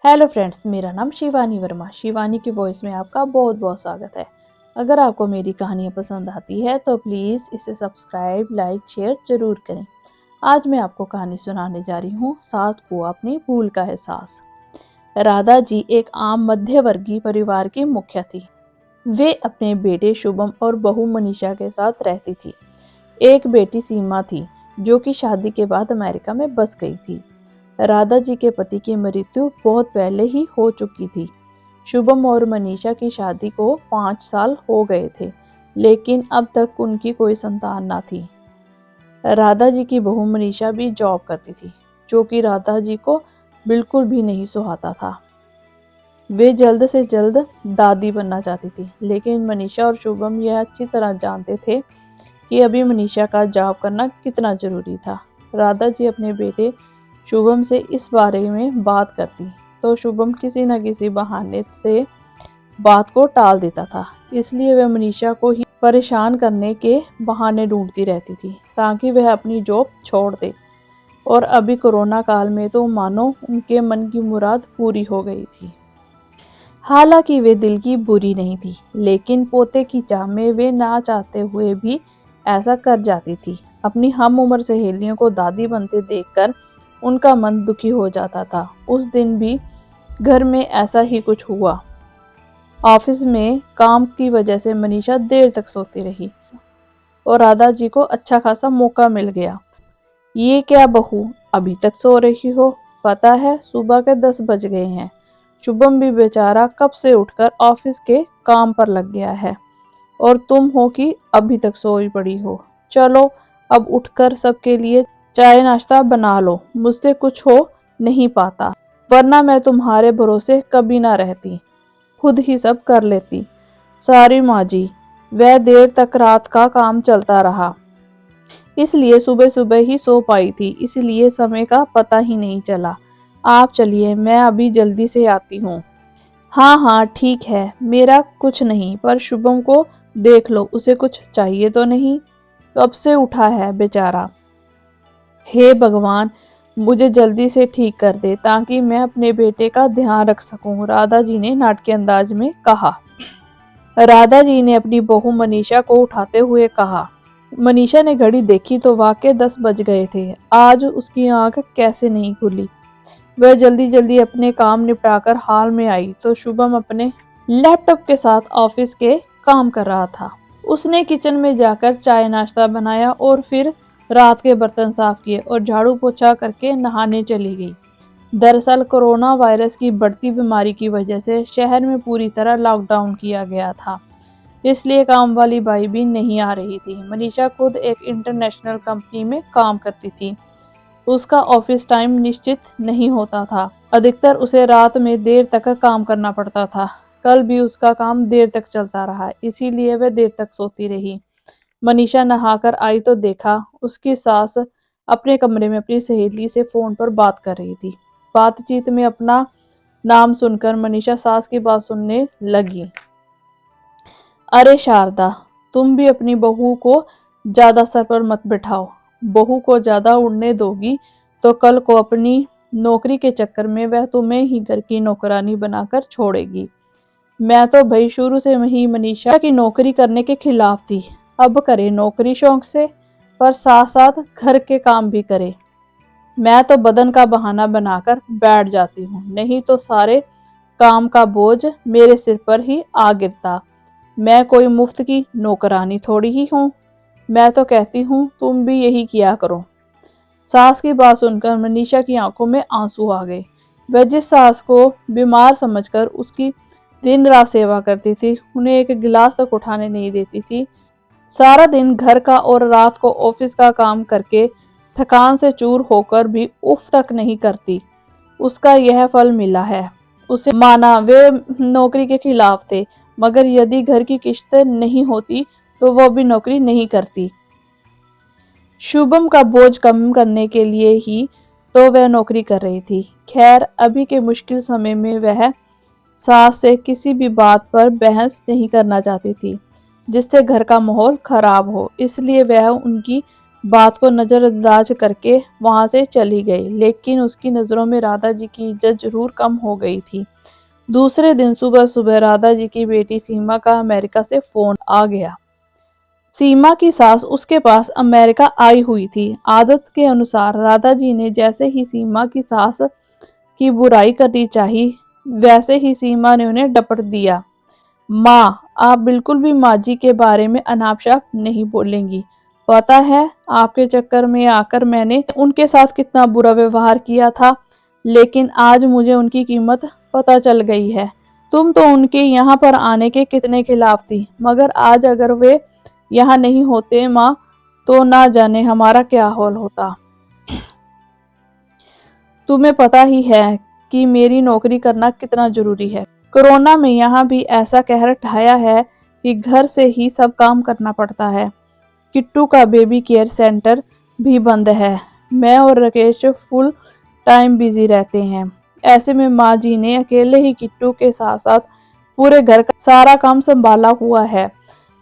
Hello friends, मेरा नाम शिवानी वर्मा। शिवानी की वॉइस में आपका बहुत बहुत स्वागत है। अगर आपको मेरी कहानियाँ पसंद आती है तो प्लीज़ इसे सब्सक्राइब, लाइक, शेयर ज़रूर करें। आज मैं आपको कहानी सुनाने जा रही हूँ, सात को अपनी भूल का एहसास। राधा जी एक आम मध्यवर्गीय परिवार की मुखिया थी। वे अपने बेटे शुभम और बहू मनीषा के साथ रहती थी। एक बेटी सीमा थी जो कि शादी के बाद अमेरिका में बस गई थी। राधा जी के पति की मृत्यु बहुत पहले ही हो चुकी थी। शुभम और मनीषा की शादी को 5 साल हो गए थे, लेकिन अब तक उनकी कोई संतान न थी। राधा जी की बहू मनीषा भी जॉब करती थी, जो कि राधा जी को बिल्कुल भी नहीं सुहाता था। वे जल्द से जल्द दादी बनना चाहती थी, लेकिन मनीषा और शुभम यह अच्छी तरह जानते थे कि अभी मनीषा का जॉब करना कितना जरूरी था। राधा जी अपने बेटे शुभम से इस बारे में बात करती तो शुभम किसी न किसी बहाने से बात को टाल देता था। इसलिए वह मनीषा को ही परेशान करने के बहाने ढूंढती रहती थी ताकि वह अपनी जॉब छोड़ दे। और अभी कोरोना काल में तो मानो उनके मन की मुराद पूरी हो गई थी। हालांकि वे दिल की बुरी नहीं थी, लेकिन पोते की चाह में वे ना चाहते हुए भी ऐसा कर जाती थी। अपनी हम उम्र सहेलियों को दादी बनते देखकर उनका मन दुखी हो जाता था। उस दिन भी घर में ऐसा ही कुछ हुआ। ऑफिस में काम की वजह से मनीषा देर तक सोती रही और राधा जी को अच्छा खासा मौका मिल गया। ये क्या बहू, अभी तक सो रही हो? पता है सुबह के 10 बज गए हैं। शुभम भी बेचारा कब से उठकर ऑफिस के काम पर लग गया है और तुम हो कि अभी तक सोई पड़ी हो। चलो अब उठकर सबके लिए चाय नाश्ता बना लो, मुझसे कुछ हो नहीं पाता, वरना मैं तुम्हारे भरोसे कभी ना रहती, खुद ही सब कर लेती। सारी माँ जी, वह देर तक रात का काम चलता रहा, इसलिए सुबह सुबह ही सो पाई थी, इसलिए समय का पता ही नहीं चला। आप चलिए, मैं अभी जल्दी से आती हूँ। हाँ हाँ ठीक है, मेरा कुछ नहीं, पर शुभम को देख लो, उसे कुछ चाहिए तो नहीं? कब से उठा है बेचारा। हे भगवान, मुझे जल्दी से ठीक कर दे ताकि मैं अपने बेटे का ध्यान रख सकूं, राधा जी ने नाटकीय अंदाज में कहा। राधा जी ने अपनी बहू मनीषा को उठाते हुए कहा। मनीषा ने घड़ी देखी तो वाकई 10 बज गए थे। आज उसकी आंख कैसे नहीं खुली। वह जल्दी जल्दी अपने काम निपटाकर हॉल में आई तो शुभम अपने लैपटॉप के साथ ऑफिस के काम कर रहा था। उसने किचन में जाकर चाय नाश्ता बनाया और फिर रात के बर्तन साफ किए और झाड़ू पोछा करके नहाने चली गई। दरअसल कोरोना वायरस की बढ़ती बीमारी की वजह से शहर में पूरी तरह लॉकडाउन किया गया था, इसलिए काम वाली बाई भी नहीं आ रही थी। मनीषा खुद एक इंटरनेशनल कंपनी में काम करती थी। उसका ऑफिस टाइम निश्चित नहीं होता था, अधिकतर उसे रात में देर तक काम करना पड़ता था। कल भी उसका काम देर तक चलता रहा, इसीलिए वह देर तक सोती रही। मनीषा नहाकर आई तो देखा उसकी सास अपने कमरे में अपनी सहेली से फोन पर बात कर रही थी। बातचीत में अपना नाम सुनकर मनीषा सास की बात सुनने लगी। अरे शारदा, तुम भी अपनी बहू को ज्यादा सर पर मत बिठाओ। बहू को ज्यादा उड़ने दोगी तो कल को अपनी नौकरी के चक्कर में वह तुम्हें ही घर की नौकरानी बनाकर छोड़ेगी। मैं तो भाई शुरू से ही मनीषा की नौकरी करने के खिलाफ थी। अब करे नौकरी शौक से, पर साथ साथ घर के काम भी करे। मैं तो बदन का बहाना बनाकर बैठ जाती हूँ, नहीं तो सारे काम का बोझ मेरे सिर पर ही आ गिरता। मैं कोई मुफ्त की नौकरानी थोड़ी ही हूँ। मैं तो कहती हूँ तुम भी यही किया करो। सास की बात सुनकर मनीषा की आंखों में आंसू आ गए। वह जिस सास को बीमार समझकर उसकी दिन रात सेवा करती थी, उन्हें एक गिलास तक उठाने नहीं देती थी। सारा दिन घर का और रात को ऑफिस का काम करके थकान से चूर होकर भी उफ तक नहीं करती, उसका यह फल मिला है उसे। माना वे नौकरी के खिलाफ थे, मगर यदि घर की किस्त नहीं होती तो वह भी नौकरी नहीं करती। शुभम का बोझ कम करने के लिए ही तो वह नौकरी कर रही थी। खैर, अभी के मुश्किल समय में वह सास से किसी भी बात पर बहस नहीं करना चाहती थी जिससे घर का माहौल खराब हो, इसलिए वह उनकी बात को नज़रअंदाज करके वहां से चली गई। लेकिन उसकी नज़रों में राधा जी की इज्जत जरूर कम हो गई थी। दूसरे दिन सुबह सुबह राधा जी की बेटी सीमा का अमेरिका से फोन आ गया। सीमा की सास उसके पास अमेरिका आई हुई थी। आदत के अनुसार राधा जी ने जैसे ही सीमा की सास की बुराई करनी चाहिए, वैसे ही सीमा ने उन्हें डपट दिया। माँ, आप बिल्कुल भी माँ जी के बारे में अनाप शनाप नहीं बोलेंगी। पता है आपके चक्कर में आकर मैंने उनके साथ कितना बुरा व्यवहार किया था, लेकिन आज मुझे उनकी कीमत पता चल गई है। तुम तो उनके यहाँ पर आने के कितने खिलाफ थी, मगर आज अगर वे यहाँ नहीं होते माँ, तो ना जाने हमारा क्या हाल होता। तुम्हें पता ही है कि मेरी नौकरी करना कितना जरूरी है। कोरोना में यहाँ भी ऐसा कहर ढाया है कि घर से ही सब काम करना पड़ता है। किट्टू का बेबी केयर सेंटर भी बंद है। मैं और राकेश फुल टाइम बिजी रहते हैं। ऐसे में माँ जी ने अकेले ही किट्टू के साथ साथ पूरे घर का सारा काम संभाला हुआ है।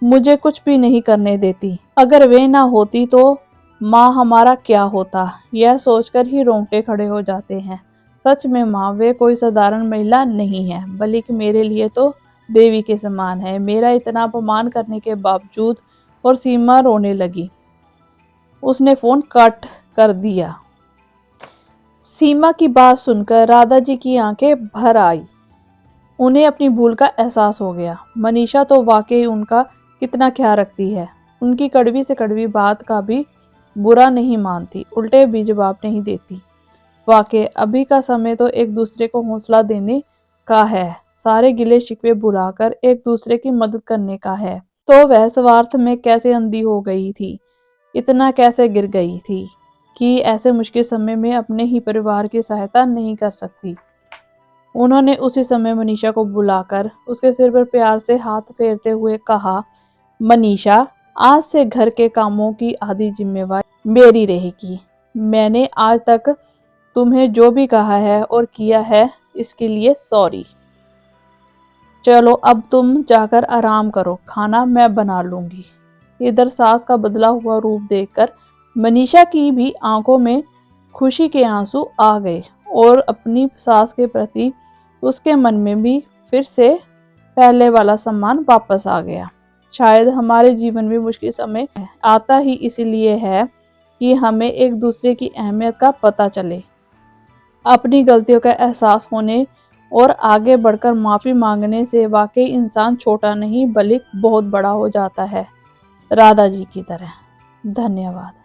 मुझे कुछ भी नहीं करने देती। अगर वे ना होती तो माँ हमारा क्या होता, यह सोचकर ही रोंगटे खड़े हो जाते हैं। सच में माँ, वे कोई साधारण महिला नहीं है, बल्कि मेरे लिए तो देवी के समान है। मेरा इतना अपमान करने के बावजूद। और सीमा रोने लगी। उसने फोन काट कर दिया। सीमा की बात सुनकर राधा जी की आंखें भर आई। उन्हें अपनी भूल का एहसास हो गया। मनीषा तो वाकई उनका कितना ख्याल रखती है। उनकी कड़वी से कड़वी बात का भी बुरा नहीं मानती, उल्टे भी जवाब नहीं देती। वाकई अभी का समय तो एक दूसरे को हौसला देने का है, सारे गिले शिकवे भुलाकर एक दूसरे की मदद करने का है। तो वह स्वार्थ में कैसे अंधी हो गई थी, इतना कैसे गिर गई थी कि ऐसे मुश्किल समय में अपने ही परिवार की सहायता नहीं कर सकती। उन्होंने उसी समय मनीषा को बुलाकर उसके सिर पर प्यार से हाथ फेरते हुए कहा, मनीषा, आज से घर के कामों की आधी जिम्मेवारी मेरी रहेगी। मैंने आज तक तुम्हें जो भी कहा है और किया है, इसके लिए सॉरी। चलो अब तुम जाकर आराम करो, खाना मैं बना लूंगी। इधर सास का बदला हुआ रूप देखकर मनीषा की भी आंखों में खुशी के आंसू आ गए और अपनी सास के प्रति उसके मन में भी फिर से पहले वाला सम्मान वापस आ गया। शायद हमारे जीवन में मुश्किल समय आता ही इसीलिए है कि हमें एक दूसरे की अहमियत का पता चले, अपनी गलतियों का एहसास होने और आगे बढ़कर माफ़ी मांगने से वाकई इंसान छोटा नहीं बल्कि बहुत बड़ा हो जाता है, राधा जी की तरह। धन्यवाद।